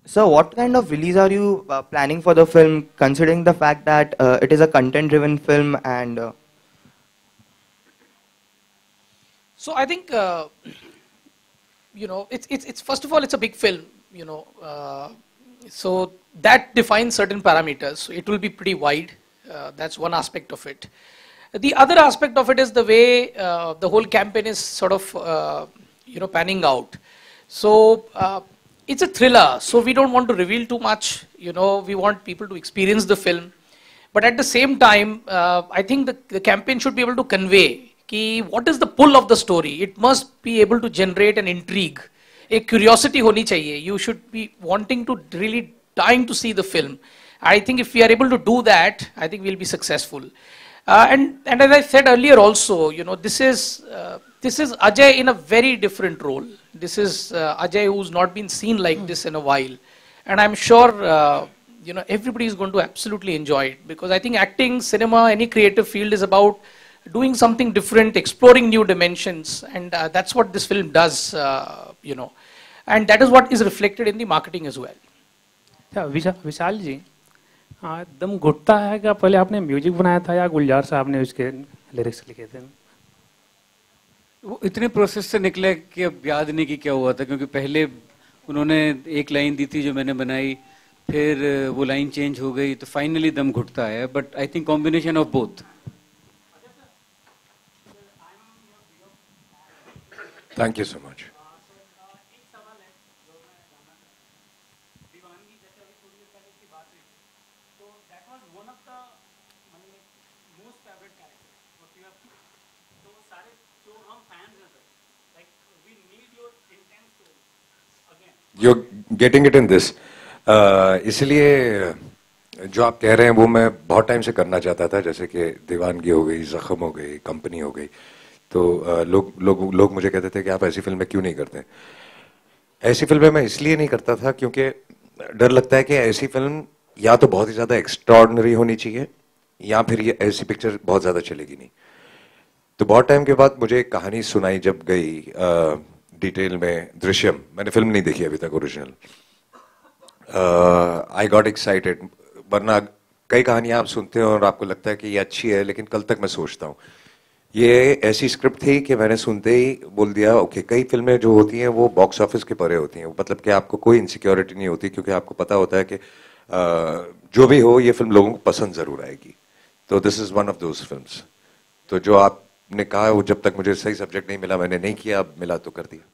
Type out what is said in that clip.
So what kind of release are you planning for the film, considering the fact that it is a content-driven film and So I think it's first of all it's a big film, so that defines certain parameters. So it will be pretty wide. That's one aspect of it. The other aspect of it is the way the whole campaign is sort of panning out. So it's a thriller, so we don't want to reveal too much. We want people to experience the film, but at the same time, I think the campaign should be able to convey कि what is the pull of the story. It must be able to generate an intrigue. एक curiosity होनी चाहिए. You should be wanting to really dying to see the film. I think if we are able to do that, I think we'll be successful. And as I said earlier also, this is Ajay in a very different role. This is Ajay who's not been seen like this in a while, and I'm sure everybody is going to absolutely enjoy it, because I think acting, cinema, any creative field is about doing something different, exploring new dimensions, and that's what this film does. And that is what is reflected in the marketing as well. विशाल जी, दम घुटता है क्या पहले आपने music बनाया था या गुलजार साहब ने उसके लिरिक्स लिखे थे? वो इतने प्रोसेस से निकले कि अब याद नहीं कि क्या हुआ था, क्योंकि पहले उन्होंने एक लाइन दी थी जो मैंने बनाई, फिर वो लाइन चेंज हो गई, तो फाइनली दम घुटता है. But I think combination of both. Thank you so much. You're getting it in this. इसलिए जो आप कह रहे हैं वो मैं बहुत टाइम से करना चाहता था, जैसे कि दीवानगी हो गई, जख्म हो गई, कंपनी हो गई. तो लोग मुझे कहते थे कि आप ऐसी फिल्में क्यों नहीं करते. ऐसी फिल्में मैं इसलिए नहीं करता था क्योंकि डर लगता है कि ऐसी फिल्म या तो बहुत ही ज़्यादा एक्स्ट्राऑर्डिनरी होनी चाहिए, या फिर ये ऐसी पिक्चर बहुत ज़्यादा चलेगी नहीं. तो बहुत टाइम के बाद मुझे एक कहानी सुनाई जब गई डिटेल में, दृश्यम. मैंने फिल्म नहीं देखी अभी तक ओरिजिनल. I got excited. वरना कई कहानियां आप सुनते हो और आपको लगता है कि ये अच्छी है, लेकिन कल तक मैं सोचता हूँ. ये ऐसी स्क्रिप्ट थी कि मैंने सुनते ही बोल दिया ओके. कई फिल्में जो होती हैं वो बॉक्स ऑफिस के परे होती हैं, मतलब कि आपको कोई इनसिक्योरिटी नहीं होती, क्योंकि आपको पता होता है कि जो भी हो ये फिल्म लोगों को पसंद जरूर आएगी. तो this is one of those films. तो जो आपने कहा वो जब तक मुझे सही सब्जेक्ट नहीं मिला मैंने नहीं किया, अब मिला तो कर दिया.